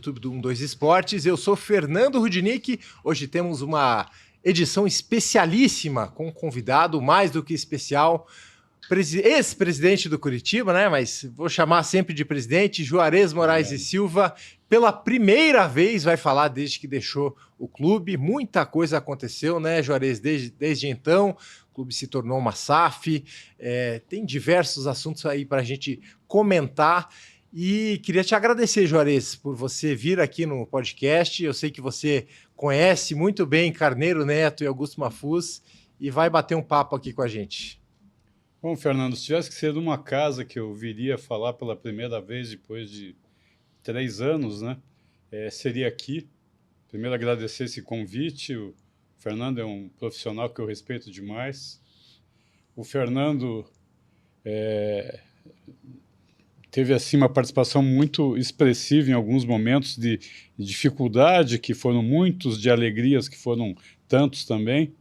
YouTube do 12 Esportes. Eu sou Fernando Rudnick. Hoje temos uma edição especialíssima com um convidado mais do que especial, ex-presidente do Curitiba, né? Mas vou chamar sempre de presidente, Juarez Moraes e Silva. Pela primeira vez vai falar desde que deixou o clube. Muita coisa aconteceu, né, Juarez, desde então. O clube se tornou uma SAF. Tem diversos assuntos aí para a gente comentar. E queria te agradecer, Juarez, por você vir aqui no podcast. Eu sei que você conhece muito bem Carneiro Neto e Augusto Mafuz e vai bater um papo aqui com a gente. Bom, Fernando, se tivesse que ser de uma casa que eu viria falar pela primeira vez depois de 3 anos, né, seria aqui. Primeiro, agradecer esse convite. O Fernando é um profissional que eu respeito demais. O Fernando teve assim uma participação muito expressiva em alguns momentos de dificuldade, que foram muitos, de alegrias, que foram tantos também.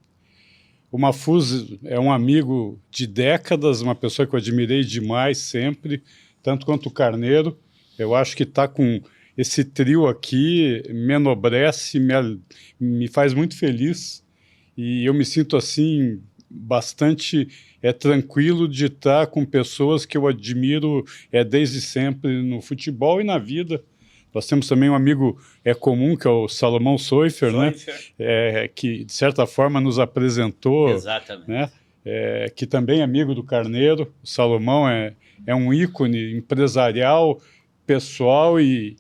O Mafuz é um amigo de décadas, uma pessoa que eu admirei demais sempre, tanto quanto o Carneiro. Eu acho que estar com esse trio aqui me enobrece, me faz muito feliz, e eu me sinto assim bastante tranquilo de estar com pessoas que eu admiro desde sempre no futebol e na vida. Nós temos também um amigo comum, que é o Salomão Soifer, né? Que de certa forma nos apresentou. Exatamente. Né? Que também é amigo do Carneiro. O Salomão é um ícone empresarial, pessoal, e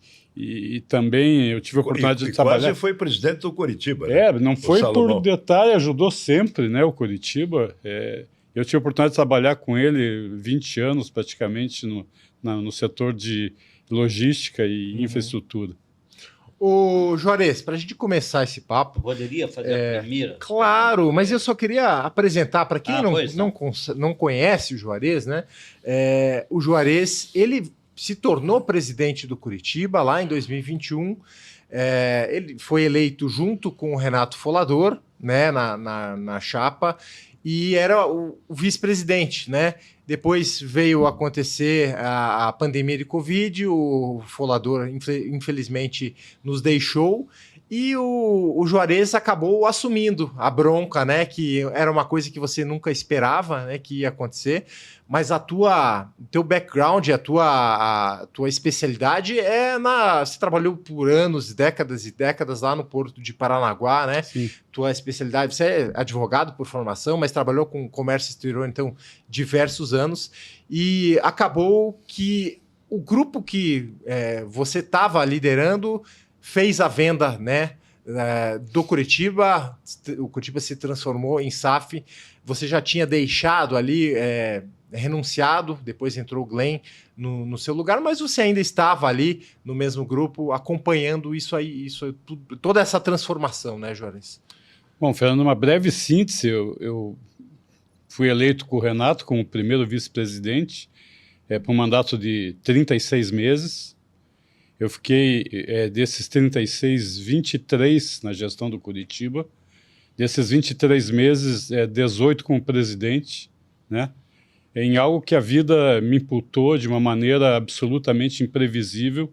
também eu tive a oportunidade de trabalhar. Quase foi presidente do Curitiba. Né? Não foi por detalhe, ajudou sempre, né, o Curitiba. Eu tive a oportunidade de trabalhar com ele 20 anos praticamente no setor de logística e infraestrutura. Ô, Juarez, para a gente começar esse papo... Poderia fazer a primeira? Claro, mas eu só queria apresentar, para quem não conhece o Juarez, né? O Juarez, ele se tornou presidente do Curitiba lá em 2021. Ele foi eleito junto com o Renato Folador, né, na chapa, e era o vice-presidente, né? Depois veio acontecer a pandemia de Covid, o Folador infelizmente nos deixou, e o Juarez acabou assumindo a bronca, né? Que era uma coisa que você nunca esperava, né, que ia acontecer, mas teu background, a tua especialidade você trabalhou por anos, décadas e décadas lá no Porto de Paranaguá, né? Sim. Tua especialidade, você é advogado por formação, mas trabalhou com comércio exterior, então, diversos anos, e acabou que o grupo que você estava liderando fez a venda, né, do Curitiba. O Curitiba se transformou em SAF. Você já tinha deixado ali, renunciado, depois entrou o Glenn no seu lugar, mas você ainda estava ali no mesmo grupo, acompanhando toda essa transformação, né, Juarez? Bom, Fernando, uma breve síntese, eu fui eleito com o Renato como primeiro vice-presidente por um mandato de 36 meses. Eu fiquei, desses 36, 23 na gestão do Curitiba. Desses 23 meses, 18 como presidente, né? Em algo que a vida me imputou de uma maneira absolutamente imprevisível.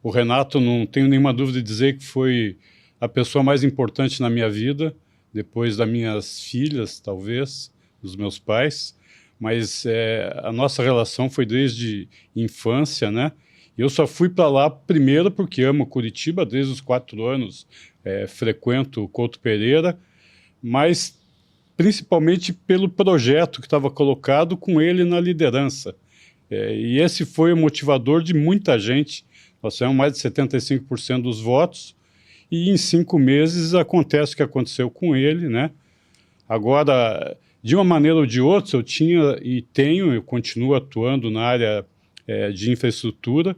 O Renato, não tenho nenhuma dúvida de dizer que foi a pessoa mais importante na minha vida, depois das minhas filhas, talvez, dos meus pais, mas a nossa relação foi desde infância, né? Eu só fui para lá primeiro porque amo Curitiba, desde os 4 anos frequento o Couto Pereira, mas principalmente pelo projeto que estava colocado com ele na liderança. E esse foi o motivador de muita gente. Nós temos mais de 75% dos votos, e em 5 meses acontece o que aconteceu com ele, né? Agora, de uma maneira ou de outra, eu continuo atuando na área de infraestrutura,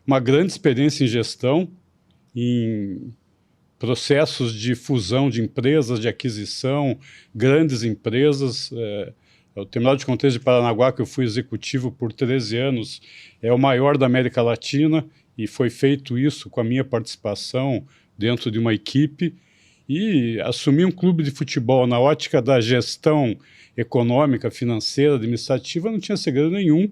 uma grande experiência em gestão, em processos de fusão de empresas, de aquisição, grandes empresas. O Terminal de Contêineres de Paranaguá, que eu fui executivo por 13 anos, é o maior da América Latina, e foi feito isso com a minha participação dentro de uma equipe, e assumir um clube de futebol na ótica da gestão econômica, financeira, administrativa, não tinha segredo nenhum.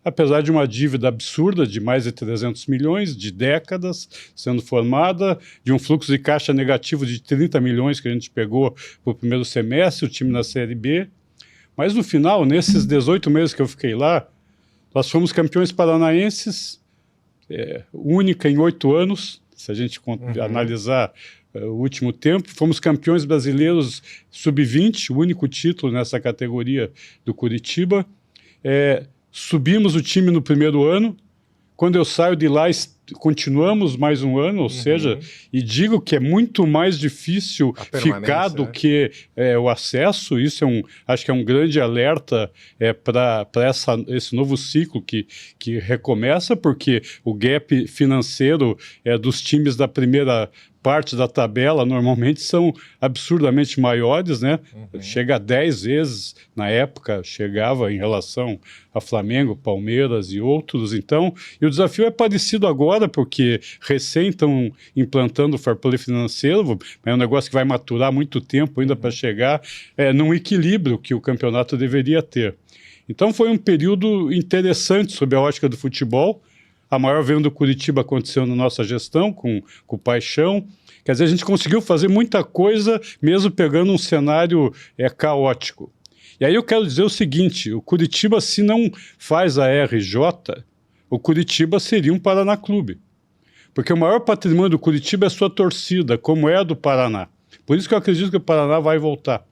apesar de uma dívida absurda de mais de 300 milhões, de décadas sendo formada, de um fluxo de caixa negativo de 30 milhões que a gente pegou para o primeiro semestre, o time na Série B. Mas no final, nesses 18 meses que eu fiquei lá, nós fomos campeões paranaenses, única em 8 anos, se a gente analisar o último tempo. Fomos campeões brasileiros sub-20, o único título nessa categoria do Curitiba. Subimos o time no primeiro ano. Quando eu saio de lá, continuamos mais um ano, ou seja, e digo que é muito mais difícil ficar do que o acesso. Isso acho que é um grande alerta para esse novo ciclo que recomeça, porque o gap financeiro dos times da primeira parte da tabela normalmente são absurdamente maiores, né? Chega a 10 vezes, na época, chegava em relação a Flamengo, Palmeiras e outros. Então, e o desafio é parecido agora, porque recém estão implantando o fair play financeiro, é um negócio que vai maturar muito tempo ainda para chegar num equilíbrio que o campeonato deveria ter. Então, foi um período interessante sob a ótica do futebol. A maior venda do Curitiba aconteceu na nossa gestão, com paixão. Quer dizer, a gente conseguiu fazer muita coisa, mesmo pegando um cenário caótico. E aí eu quero dizer o seguinte, o Curitiba, se não faz a RJ, o Curitiba seria um Paraná Clube. Porque o maior patrimônio do Curitiba é a sua torcida, como é a do Paraná. Por isso que eu acredito que o Paraná vai voltar.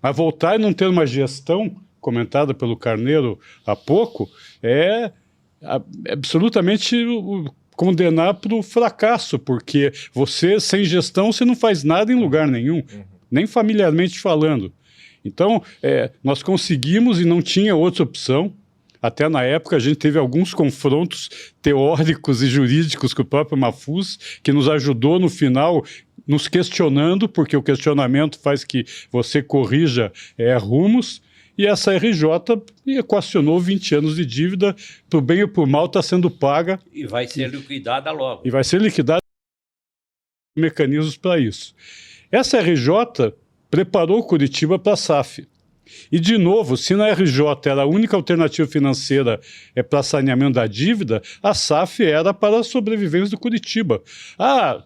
Mas voltar e não ter uma gestão, comentada pelo Carneiro há pouco, absolutamente condenar para o fracasso, porque você, sem gestão, você não faz nada em lugar nenhum, nem familiarmente falando. Então, nós conseguimos e não tinha outra opção. Até na época a gente teve alguns confrontos teóricos e jurídicos com o próprio Mahfouz, que nos ajudou no final, nos questionando, porque o questionamento faz que você corrija rumos. E essa RJ equacionou 20 anos de dívida, por bem ou por mal está sendo paga. E vai ser liquidada logo. E vai ser liquidada, mecanismos para isso. Essa RJ preparou o Curitiba para a SAF. E, de novo, se na RJ era a única alternativa financeira para saneamento da dívida, a SAF era para a sobrevivência do Curitiba.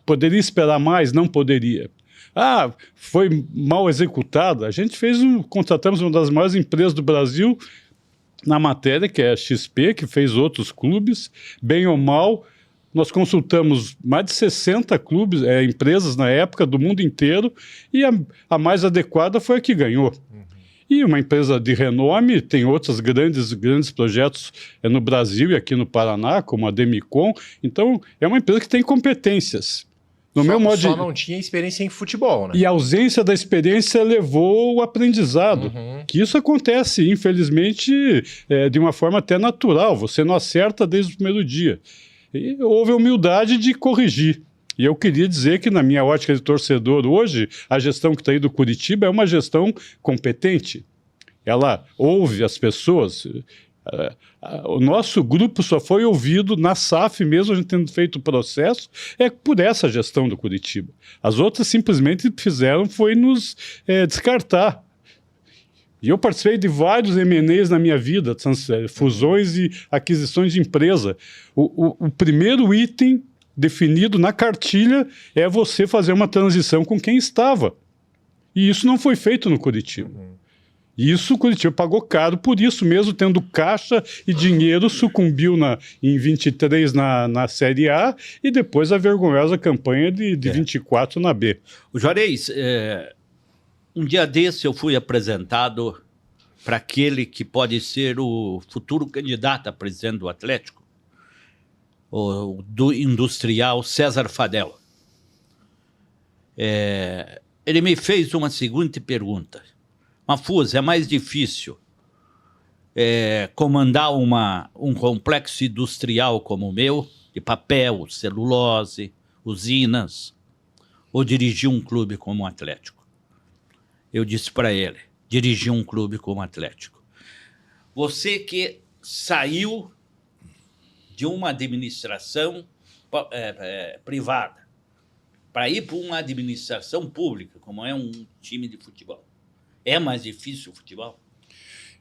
Poderia esperar mais? Não poderia. Foi mal executada. A gente contratamos uma das maiores empresas do Brasil na matéria, que é a XP, que fez outros clubes, bem ou mal. Nós consultamos mais de 60 clubes, empresas na época, do mundo inteiro, e a mais adequada foi a que ganhou. E uma empresa de renome, tem outros grandes projetos no Brasil e aqui no Paraná, como a Demicon. Então, é uma empresa que tem competências. Só não tinha experiência em futebol, né? E a ausência da experiência levou o aprendizado. Que isso acontece, infelizmente, de uma forma até natural. Você não acerta desde o primeiro dia. E houve a humildade de corrigir. E eu queria dizer que, na minha ótica de torcedor hoje, a gestão que está aí do Curitiba é uma gestão competente. Ela ouve as pessoas. O nosso grupo só foi ouvido na SAF, mesmo a gente tendo feito o processo, por essa gestão do Curitiba. As outras simplesmente foi nos descartar. E eu participei de vários M&As na minha vida, fusões e aquisições de empresa. O primeiro item definido na cartilha é você fazer uma transição com quem estava. E isso não foi feito no Curitiba. E isso o Curitiba pagou caro, por isso mesmo, tendo caixa e dinheiro, sucumbiu em 23 na Série A e depois a vergonhosa campanha de 24 na B. O Juarez, um dia desse eu fui apresentado para aquele que pode ser o futuro candidato a presidente do Atlético, do industrial César Fadel. Ele me fez uma seguinte pergunta. Mahfouz, é mais difícil comandar um complexo industrial como o meu, de papel, celulose, usinas, ou dirigir um clube como o Atlético? Eu disse para ele, dirigir um clube como o Atlético. Você que saiu de uma administração privada para ir para uma administração pública, como é um time de futebol. É mais difícil o futebol?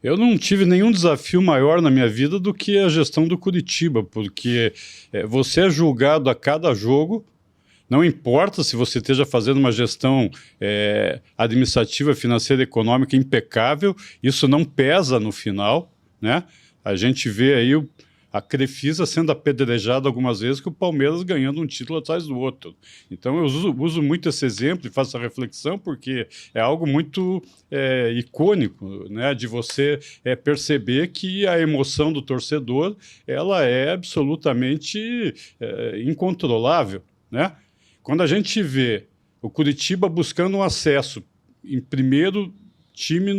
Eu não tive nenhum desafio maior na minha vida do que a gestão do Curitiba, porque você é julgado a cada jogo, não importa se você esteja fazendo uma gestão administrativa, financeira, econômica impecável, isso não pesa no final, né? A gente vê aí a Crefisa sendo apedrejada algumas vezes, que o Palmeiras ganhando um título atrás do outro. Então eu uso muito esse exemplo e faço a reflexão porque é algo muito icônico, né, de você perceber que a emoção do torcedor ela é absolutamente incontrolável, né? Quando a gente vê o Curitiba buscando um acesso em primeiro time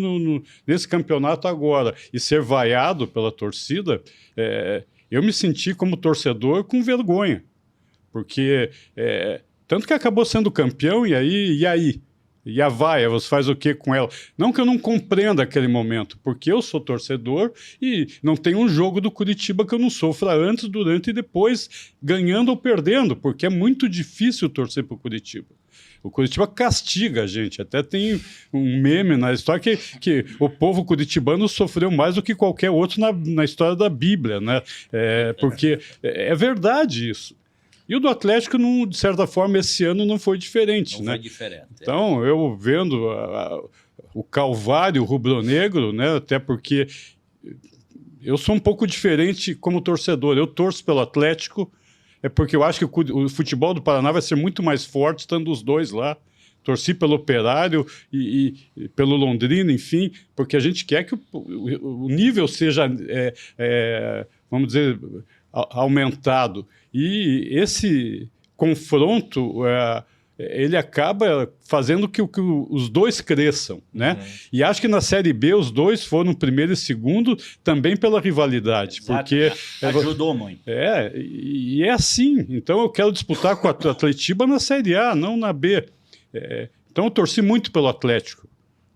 nesse campeonato agora e ser vaiado pela torcida, eu me senti como torcedor com vergonha, porque tanto que acabou sendo campeão e aí? E a vaia, você faz o que com ela? Não que eu não compreenda aquele momento, porque eu sou torcedor e não tem um jogo do Curitiba que eu não sofra antes, durante e depois, ganhando ou perdendo, porque é muito difícil torcer para o Curitiba. O Curitiba castiga a gente. Até tem um meme na história que o povo curitibano sofreu mais do que qualquer outro na história da Bíblia, né? Porque é verdade isso. E o do Atlético, de certa forma, esse ano não foi diferente. Não foi diferente. Então, eu vendo o calvário rubro-negro, né? Até porque eu sou um pouco diferente como torcedor. Eu torço pelo Atlético, porque eu acho que o futebol do Paraná vai ser muito mais forte estando os dois lá. Torci pelo Operário e pelo Londrina, enfim, porque a gente quer que o nível seja, vamos dizer, aumentado. E esse confronto, ele acaba fazendo que os dois cresçam, né? Uhum. E acho que na Série B os dois foram primeiro e segundo também pela rivalidade. Exato, porque ajudou muito. E é assim. Então eu quero disputar com o Atletiba na Série A, não na B. Então eu torci muito pelo Atlético.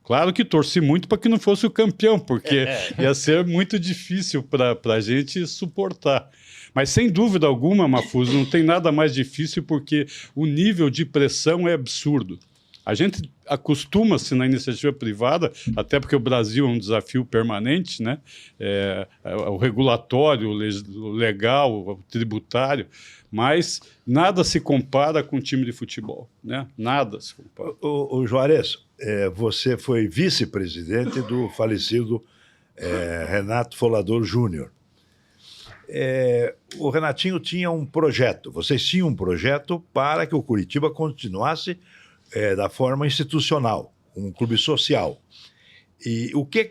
Claro que torci muito para que não fosse o campeão, porque ia ser muito difícil para a gente suportar. Mas, sem dúvida alguma, Mafuso, não tem nada mais difícil porque o nível de pressão é absurdo. A gente acostuma-se na iniciativa privada, até porque o Brasil é um desafio permanente, né? O regulatório, o legal, o tributário, mas nada se compara com um time de futebol, né? Nada se compara. O Juarez, você foi vice-presidente do falecido Renato Folador Júnior. O Renatinho tinha um projeto, vocês tinham um projeto para que o Curitiba continuasse da forma institucional, um clube social. E o que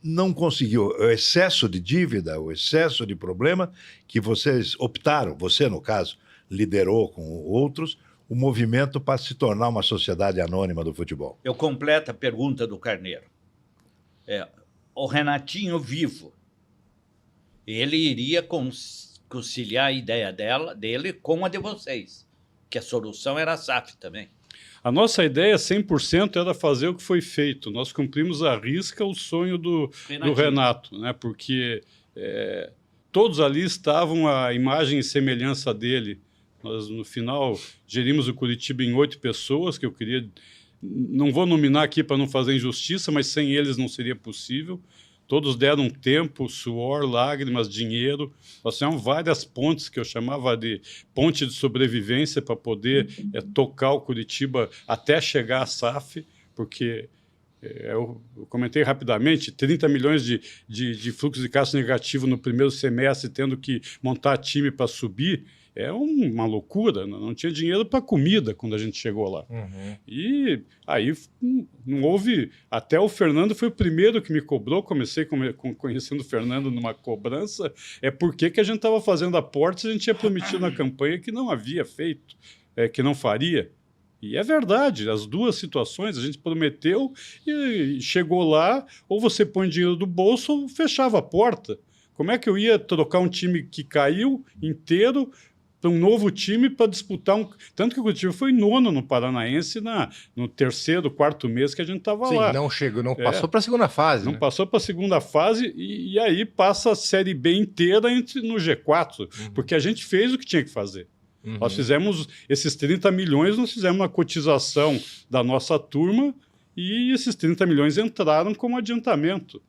não conseguiu? O excesso de dívida, o excesso de problema que vocês optaram, você no caso, liderou com outros, o movimento para se tornar uma sociedade anônima do futebol. Eu completo a pergunta do Carneiro. O Renatinho vivo, ele iria conciliar a ideia dele com a de vocês, que a solução era a SAF também. A nossa ideia 100% era fazer o que foi feito. Nós cumprimos à risca o sonho do Renato, né? Porque todos ali estavam a imagem e semelhança dele. Nós, no final, gerimos o Curitiba em 8 pessoas, que eu queria... Não vou nominar aqui para não fazer injustiça, mas sem eles não seria possível. Todos deram tempo, suor, lágrimas, dinheiro. Nós tivemos várias pontes que eu chamava de ponte de sobrevivência para poder tocar o Curitiba até chegar à SAF, porque eu comentei rapidamente, 30 milhões de fluxo de caixa negativo no primeiro semestre, tendo que montar time para subir. É uma loucura, não tinha dinheiro para comida quando a gente chegou lá. Uhum. E aí não houve... Até o Fernando foi o primeiro que me cobrou, comecei conhecendo o Fernando numa cobrança, porque que a gente estava fazendo aportes, a gente tinha prometido na campanha que não havia feito, que não faria. E é verdade, as duas situações, a gente prometeu e chegou lá, ou você põe dinheiro do bolso ou fechava a porta. Como é que eu ia trocar um time que caiu inteiro para um novo time para disputar um... Tanto que o Curitiba foi nono no Paranaense no terceiro, quarto mês que a gente estava lá. Não chegou, não passou para a segunda fase. Não passou para a segunda fase e aí passa a Série B inteira no G4, porque a gente fez o que tinha que fazer. Nós fizemos esses 30 milhões, nós fizemos uma cotização da nossa turma e esses 30 milhões entraram como adiantamento.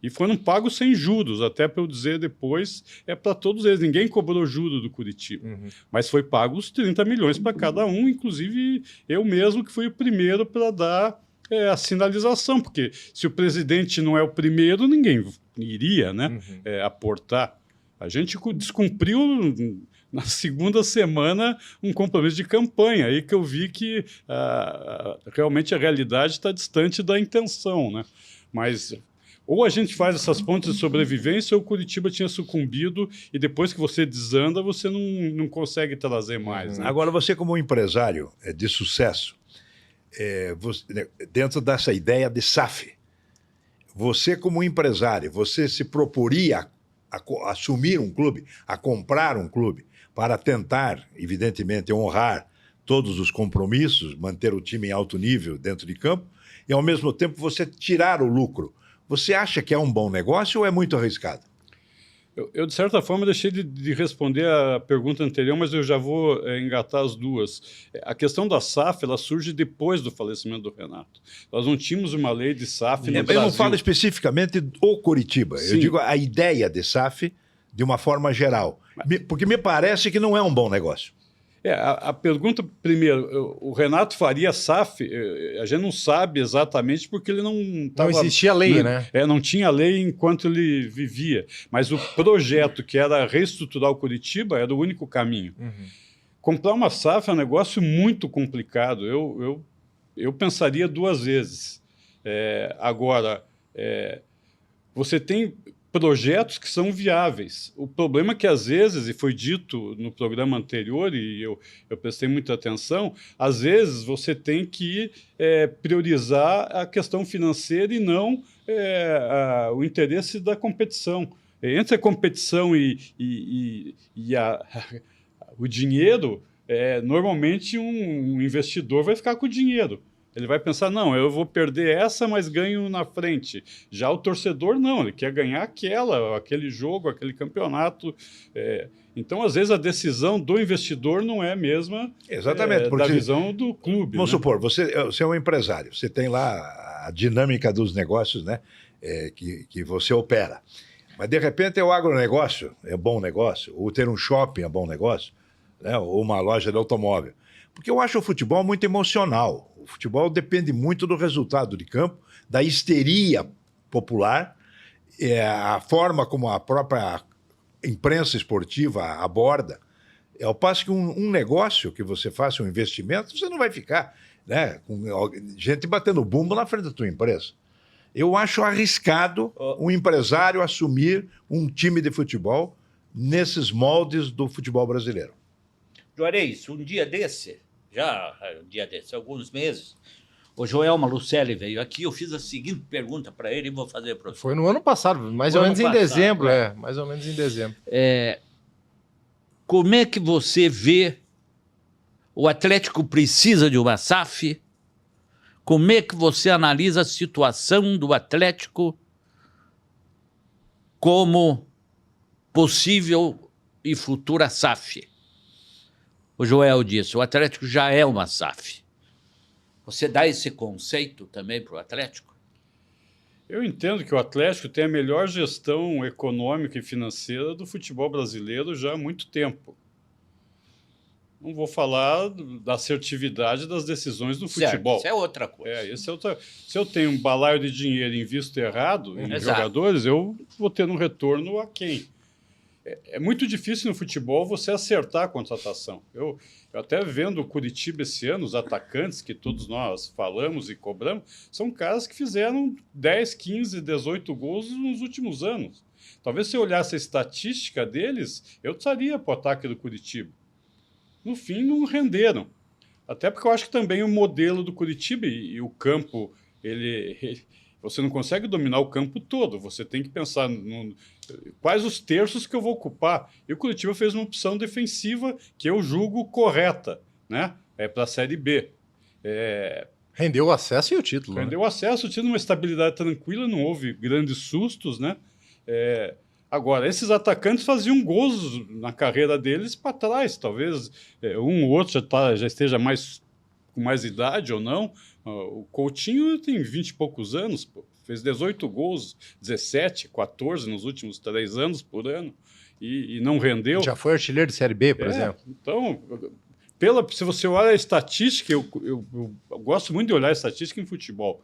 E foram pagos sem juros, até para eu dizer depois, é para todos eles. Ninguém cobrou juro do Curitiba. Mas foi pago os 30 milhões para cada um, inclusive eu mesmo, que fui o primeiro para dar a sinalização, porque se o presidente não é o primeiro, ninguém iria, né, aportar. A gente descumpriu na segunda semana um compromisso de campanha, aí que eu vi que realmente a realidade está distante da intenção, né? Mas ou a gente faz essas pontes de sobrevivência, ou o Curitiba tinha sucumbido e depois que você desanda, você não consegue trazer mais. Né? Agora, você como empresário de sucesso, dentro dessa ideia de SAF, você como empresário, você se proporia a assumir um clube, a comprar um clube, para tentar, evidentemente, honrar todos os compromissos, manter o time em alto nível dentro de campo, e ao mesmo tempo você tirar o lucro. Você acha que é um bom negócio ou é muito arriscado? Eu de certa forma, deixei de responder a pergunta anterior, mas eu já vou engatar as duas. A questão da SAF, ela surge depois do falecimento do Renato. Nós não tínhamos uma lei de SAF no Brasil. Eu não falo especificamente do Curitiba, Sim. Eu digo a ideia de SAF de uma forma geral, porque me parece que não é um bom negócio. A pergunta, primeiro, o Renato faria SAF, a gente não sabe exatamente porque ele não... Não existia lei, né? Não tinha lei enquanto ele vivia. Mas o projeto que era reestruturar o Curitiba era o único caminho. Comprar uma SAF é um negócio muito complicado. Eu pensaria duas vezes. Agora, você tem projetos que são viáveis. O problema é que, às vezes, e foi dito no programa anterior, e eu prestei muita atenção, às vezes você tem que priorizar a questão financeira e não o interesse da competição. Entre a competição e o dinheiro, normalmente um investidor vai ficar com o dinheiro. Ele vai pensar, não, eu vou perder essa, mas ganho na frente. Já o torcedor, não, ele quer ganhar aquele jogo, aquele campeonato. Então, às vezes, a decisão do investidor não é a mesma da visão do clube. Vamos supor, você é um empresário, você tem lá a dinâmica dos negócios, né, que você opera. Mas, de repente, o agronegócio é bom negócio, ou ter um shopping é bom negócio, né, ou uma loja de automóvel. Porque eu acho o futebol muito emocional. O futebol depende muito do resultado de campo, da histeria popular, a forma como a própria imprensa esportiva aborda. Ao passo que um negócio que você faça, um investimento, você não vai ficar, né, com gente batendo bumbo na frente da tua empresa. Eu acho arriscado um empresário assumir um time de futebol nesses moldes do futebol brasileiro. Juarez, um dia desse, alguns meses, o Joel Malucelli veio aqui, eu fiz a seguinte pergunta para ele e vou fazer para você. Foi no ano passado, mais ou menos em dezembro, mais ou menos em dezembro. Como é que você vê o Atlético precisa de uma SAF? Como é que você analisa a situação do Atlético como possível e futura SAF? O Joel disse, o Atlético já é uma SAF. Você dá esse conceito também para o Atlético? Eu entendo que o Atlético tem a melhor gestão econômica e financeira do futebol brasileiro já há muito tempo. Não vou falar da assertividade das decisões do futebol. Isso é outra coisa. Se eu tenho um balaio de dinheiro e invisto errado em jogadores, eu vou ter um retorno a quem? É muito difícil no futebol você acertar a contratação. Eu até vendo o Curitiba esse ano, os atacantes que todos nós falamos e cobramos, são caras que fizeram 10, 15, 18 gols nos últimos anos. Talvez se eu olhasse a estatística deles, eu estaria para o ataque do Curitiba. No fim, não renderam. Até porque eu acho que também o modelo do Curitiba e o campo, você não consegue dominar o campo todo. Você tem que pensar quais os terços que eu vou ocupar. E o Curitiba fez uma opção defensiva que eu julgo correta, né? Para a Série B. Rendeu o acesso e o título. Rendeu o acesso, o título, uma estabilidade tranquila, não houve grandes sustos, né? Agora, esses atacantes faziam gols na carreira deles para trás. Talvez um ou outro já esteja com mais idade ou não. O Coutinho tem 20 e poucos anos, pô. fez 18 gols, 17, 14 nos últimos 3 anos por ano, e não rendeu. Já foi artilheiro de Série B, por exemplo. Então, se você olha a estatística, eu gosto muito de olhar a estatística em futebol.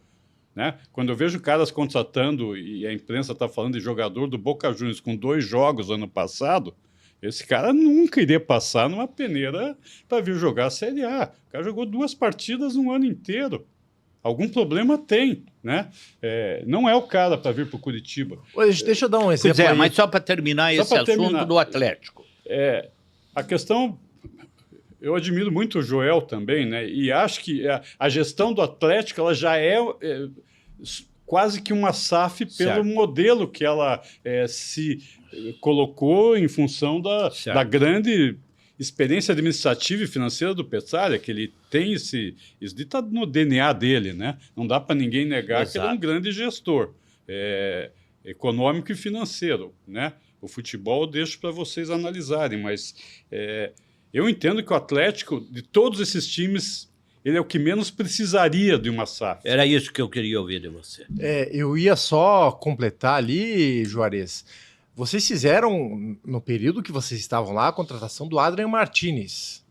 Né? Quando eu vejo caras contratando, e a imprensa está falando de jogador do Boca Juniors com 2 jogos ano passado, esse cara nunca iria passar numa peneira para vir jogar a Série A. O cara jogou 2 partidas no ano inteiro. Algum problema tem, né? Não é o cara para vir para o Curitiba. Deixa eu dar um exemplo. Pois mas só para terminar esse assunto do Atlético. A questão... Eu admiro muito o Joel também, né? E acho que a gestão do Atlético ela já é quase que uma SAF pelo modelo que ela se colocou em função da grande experiência administrativa e financeira do Petzalha, que ele tem isso está no DNA dele, né? Não dá para ninguém negar que ele é um grande gestor econômico e financeiro, né? O futebol eu deixo para vocês analisarem, mas eu entendo que o Atlético, de todos esses times, ele é o que menos precisaria de uma SAF. Era isso que eu queria ouvir de você. Eu ia só completar ali, Juarez. Vocês fizeram, no período que vocês estavam lá, a contratação do Adrian Martínez,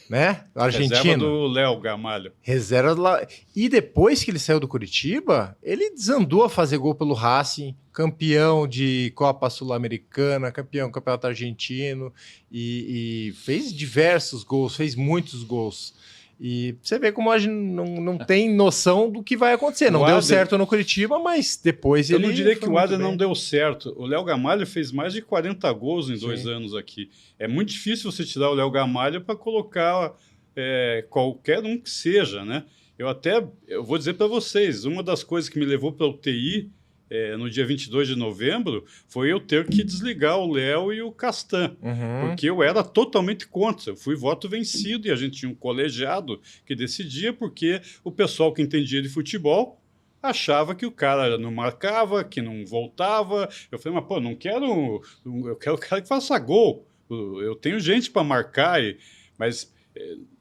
né? Argentino. Reserva do Léo Gamalho. Reserva do lá. E depois que ele saiu do Curitiba, ele desandou a fazer gol pelo Racing, campeão de Copa Sul-Americana, campeão do Campeonato Argentino, e fez diversos gols, fez muitos gols. E você vê como a gente não tem noção do que vai acontecer. Não deu certo no Curitiba, mas depois ele... Eu não diria que o Adrian não deu certo. O Léo Gamalho fez mais de 40 gols em 2 anos aqui. É muito difícil você tirar o Léo Gamalho para colocar qualquer um que seja, né? Eu vou dizer para vocês, uma das coisas que me levou para a UTI no dia 22 de novembro foi eu ter que desligar o Léo e o Castan, porque eu era totalmente contra. Eu fui voto vencido e a gente tinha um colegiado que decidia, porque o pessoal que entendia de futebol achava que o cara não marcava, que não voltava. Eu falei, mas pô, não quero... Eu quero o cara que faça gol. Eu tenho gente para marcar, mas...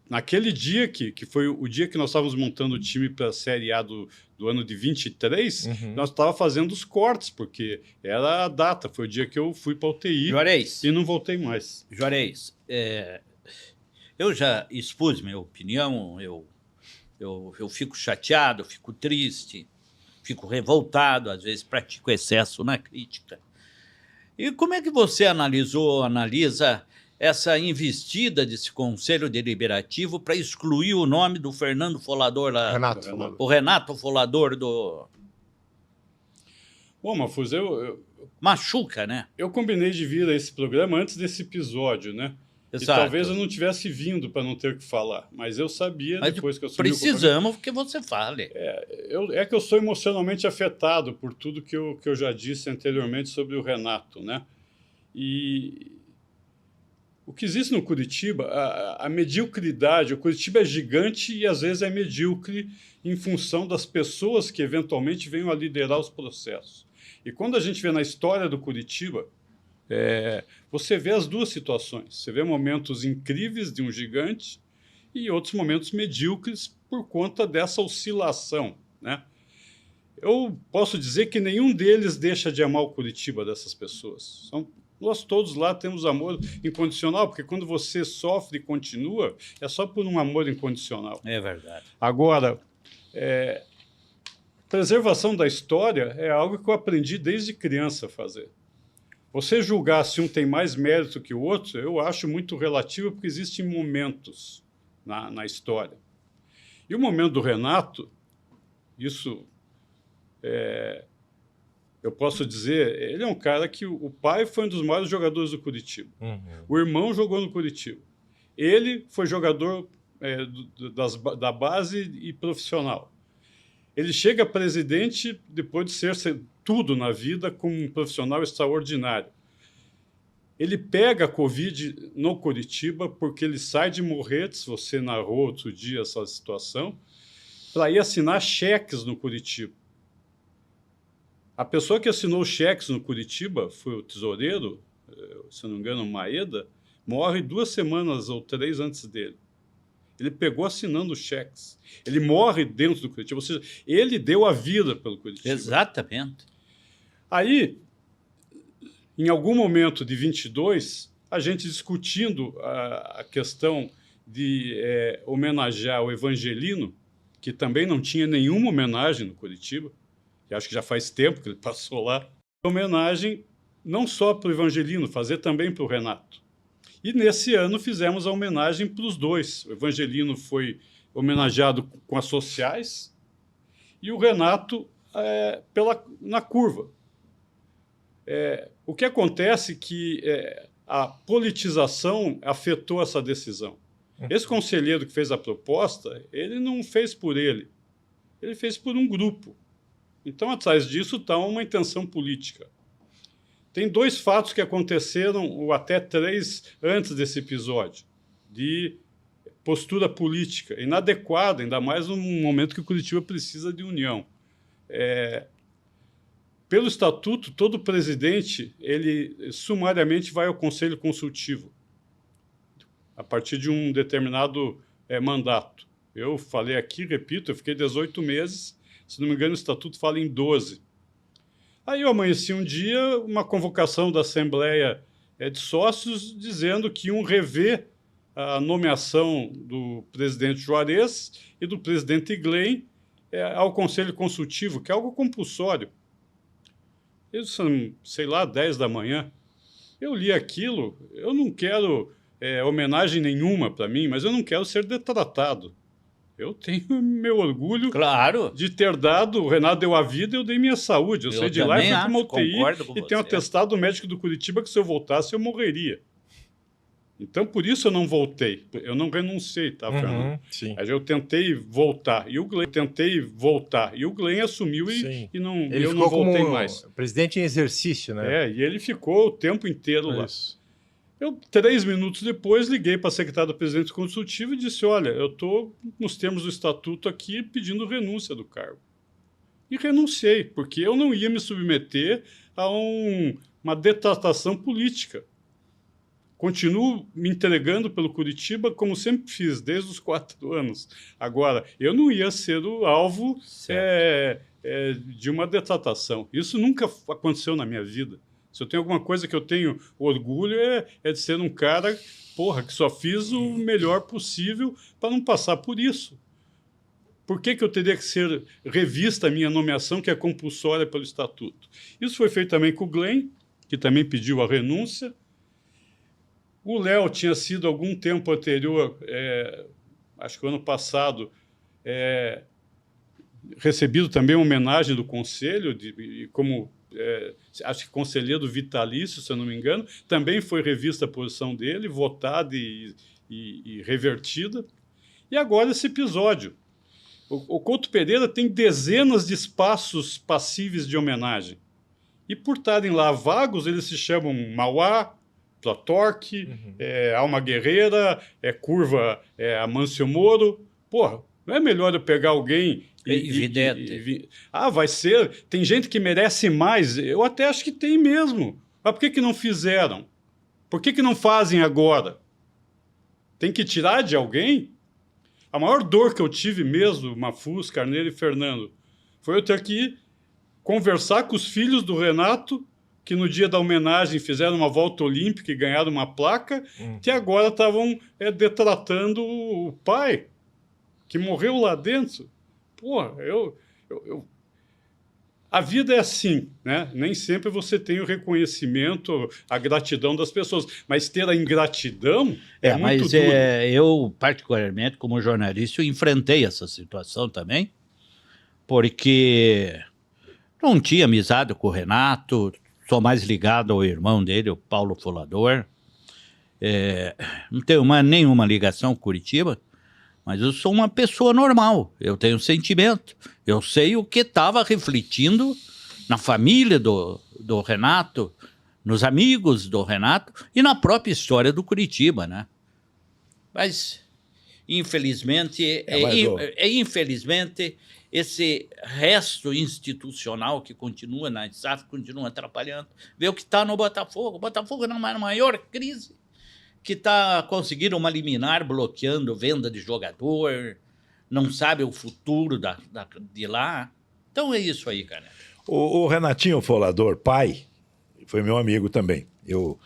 Naquele dia, que foi o dia que nós estávamos montando o time para a Série A do ano de 23, nós estávamos fazendo os cortes, porque era a data, foi o dia que eu fui para a UTI e não voltei mais. Juarez, eu já expus minha opinião, eu fico chateado, eu fico triste, fico revoltado, às vezes pratico excesso na crítica. E como é que você analisa essa investida desse Conselho Deliberativo para excluir o nome do Fernando Folador lá? O Renato Folador do... Bom, Mafuz, machuca, né? Eu combinei de vir a esse programa antes desse episódio, né? Exato. E talvez eu não tivesse vindo para não ter o que falar, mas eu sabia depois que eu assumi precisamos que você fale. Que eu sou emocionalmente afetado por tudo que eu já disse anteriormente sobre o Renato, né? E... O que existe no Curitiba, a mediocridade, o Curitiba é gigante e às vezes é medíocre em função das pessoas que eventualmente venham a liderar os processos. E quando a gente vê na história do Curitiba, você vê as 2 situações. Você vê momentos incríveis de um gigante e outros momentos medíocres por conta dessa oscilação, né? Eu posso dizer que nenhum deles deixa de amar o Curitiba, dessas pessoas. Nós todos lá temos amor incondicional, porque quando você sofre e continua, é só por um amor incondicional. É verdade. Agora, preservação da história é algo que eu aprendi desde criança a fazer. Você julgar se um tem mais mérito que o outro, eu acho muito relativo, porque existem momentos na história. E o momento do Renato, isso... eu posso dizer, ele é um cara que o pai foi um dos maiores jogadores do Curitiba. O irmão jogou no Curitiba. Ele foi jogador da base e profissional. Ele chega presidente depois de ser tudo na vida como um profissional extraordinário. Ele pega a Covid no Curitiba porque ele sai de Morretes, você narrou outro dia essa situação, para ir assinar cheques no Curitiba. A pessoa que assinou cheques no Curitiba foi o tesoureiro, se não me engano, Maeda, morre 2 semanas ou 3 antes dele. Ele pegou assinando cheques. Ele morre dentro do Curitiba. Ou seja, ele deu a vida pelo Curitiba. Exatamente. Aí, em algum momento de 22, a gente discutindo a questão de homenagear o Evangelino, que também não tinha nenhuma homenagem no Curitiba, que acho que já faz tempo que ele passou lá, homenagem não só para o Evangelino, fazer também para o Renato. E nesse ano fizemos a homenagem para os dois. O Evangelino foi homenageado com as sociais e o Renato na curva. O que acontece é que a politização afetou essa decisão. Esse conselheiro que fez a proposta, ele não fez por ele fez por um grupo. Então, atrás disso está uma intenção política. Tem 2 fatos que aconteceram, ou até 3, antes desse episódio, de postura política inadequada, ainda mais num momento que o Curitiba precisa de união. Pelo estatuto, todo presidente, ele sumariamente vai ao Conselho Consultivo, a partir de um determinado mandato. Eu falei aqui, repito, eu fiquei 18 meses, se não me engano o estatuto fala em 12. Aí eu amanheci um dia, uma convocação da Assembleia de Sócios, dizendo que iam rever a nomeação do presidente Juarez e do presidente Glenn ao Conselho Consultivo, que é algo compulsório. Isso são, sei lá, 10 da manhã. Eu li aquilo, eu não quero homenagem nenhuma para mim, mas eu não quero ser detratado. Eu tenho meu orgulho de ter dado, o Renato deu a vida e eu dei minha saúde. Eu saí de lá e fui para uma UTI e tenho um atestado médico do Curitiba que se eu voltasse eu morreria. Então, por isso eu não voltei. Eu não renunciei, tá, Fernando? Sim. Aí eu tentei voltar. E o Glenn assumiu e eu não voltei mais. Presidente em exercício, né? E ele ficou o tempo inteiro lá. Eu, 3 minutos depois, liguei para a secretária do presidente consultivo e disse, olha, eu estou, nos termos do estatuto aqui, pedindo renúncia do cargo. E renunciei, porque eu não ia me submeter a uma detratação política. Continuo me entregando pelo Curitiba, como sempre fiz, desde os 4 anos. Agora, eu não ia ser o alvo de uma detratação. Isso nunca aconteceu na minha vida. Se eu tenho alguma coisa que eu tenho orgulho é de ser um cara, que só fiz o melhor possível para não passar por isso. Por que eu teria que ser revista a minha nomeação, que é compulsória pelo estatuto? Isso foi feito também com o Glenn, que também pediu a renúncia. O Léo tinha sido, algum tempo anterior, acho que ano passado, recebido também uma homenagem do Conselho, como... acho que conselheiro vitalício, se eu não me engano, também foi revista a posição dele, votada e revertida. E agora esse episódio. O Couto Pereira tem dezenas de espaços passíveis de homenagem. E por estarem lá vagos, eles se chamam Mauá, Platorque, Alma Guerreira, Curva Amâncio Moro. Não é melhor eu pegar alguém... vai ser... Tem gente que merece mais. Eu até acho que tem mesmo. Mas por que não fizeram? Por que não fazem agora? Tem que tirar de alguém? A maior dor que eu tive mesmo, Mafuz, Carneiro e Fernando, foi eu ter que conversar com os filhos do Renato, que no dia da homenagem fizeram uma volta olímpica e ganharam uma placa, que agora estavam detratando o pai, que morreu lá dentro. A vida é assim, né? Nem sempre você tem o reconhecimento, a gratidão das pessoas, mas ter a ingratidão é muito duro. Eu, particularmente, como jornalista, eu enfrentei essa situação também, porque não tinha amizade com o Renato, sou mais ligado ao irmão dele, o Paulo Folador, não tenho nenhuma ligação com Curitiba, mas eu sou uma pessoa normal, eu tenho sentimento, eu sei o que estava refletindo na família do Renato, nos amigos do Renato e na própria história do Curitiba, né? Mas, infelizmente, infelizmente, esse resto institucional que continua na SAF, continua atrapalhando. Vê o que está no Botafogo. O Botafogo, na maior crise, que conseguiram uma liminar bloqueando venda de jogador, não sabe o futuro de lá. Então é isso aí, cara. O Renatinho Folador, pai, foi meu amigo também. Eu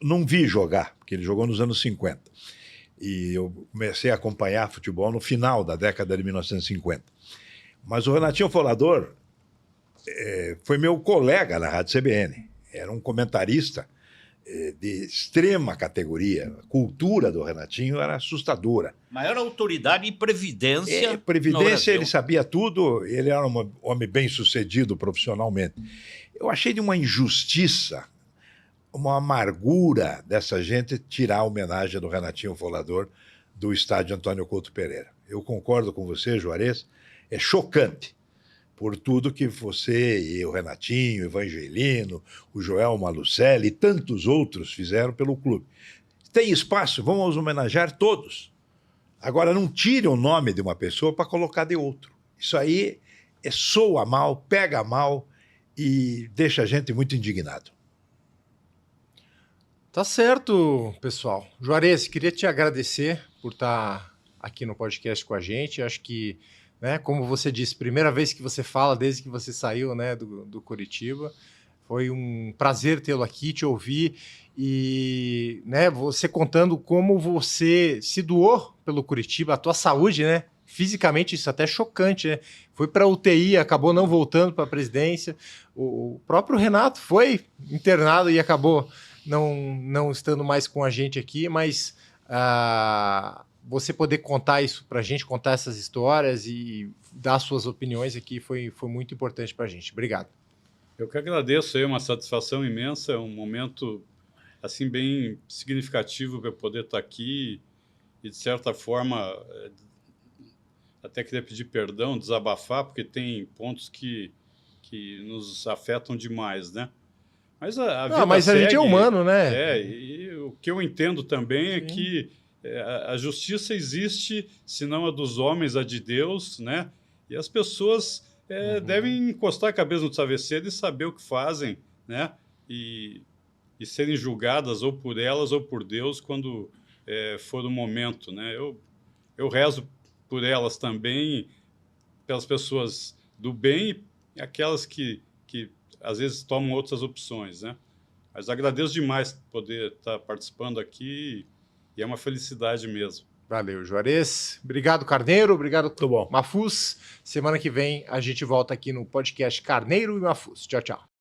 não vi jogar, porque ele jogou nos anos 50. E eu comecei a acompanhar futebol no final da década de 1950. Mas o Renatinho Folador foi meu colega na Rádio CBN. Era um comentarista de extrema categoria. A cultura do Renatinho era assustadora. Maior autoridade em previdência. Previdência, ele sabia tudo, ele era um homem bem sucedido profissionalmente. Eu achei de uma injustiça, uma amargura dessa gente tirar a homenagem do Renatinho Folador do estádio Antônio Couto Pereira. Eu concordo com você, Juarez, é chocante por tudo que você e o Renatinho, o Evangelino, o Joel Malucelli e tantos outros fizeram pelo clube. Tem espaço, vamos homenagear todos. Agora, não tire o nome de uma pessoa para colocar de outro. Isso aí soa mal, pega mal e deixa a gente muito indignado. Tá certo, pessoal. Juarez, queria te agradecer por estar aqui no podcast com a gente. Acho que, né, como você disse, primeira vez que você fala desde que você saiu, né, do Curitiba. Foi um prazer tê-lo aqui, te ouvir e, né, você contando como você se doou pelo Curitiba, a tua saúde, né? Fisicamente isso é até chocante, né? Foi para a UTI, acabou não voltando para a presidência. O próprio Renato foi internado e acabou não estando mais com a gente aqui, mas você poder contar isso para a gente, contar essas histórias e dar suas opiniões aqui foi muito importante para a gente. Obrigado. Eu que agradeço, é uma satisfação imensa, é um momento assim bem significativo para poder estar aqui e, de certa forma, até queria pedir perdão, desabafar, porque tem pontos que nos afetam demais, né? Mas a vida mas segue, a gente é humano, né? E o que eu entendo também é que a justiça existe, se não a dos homens, a de Deus, né? E as pessoas devem encostar a cabeça no travesseiro e saber o que fazem, né? E serem julgadas ou por elas ou por Deus quando for o momento, né? Eu rezo por elas também, pelas pessoas do bem e aquelas que às vezes tomam outras opções, né? Mas agradeço demais poder estar participando aqui e é uma felicidade mesmo. Valeu, Juarez. Obrigado, Carneiro. Obrigado, Mafuz. Semana que vem a gente volta aqui no podcast Carneiro e Mafuz. Tchau, tchau.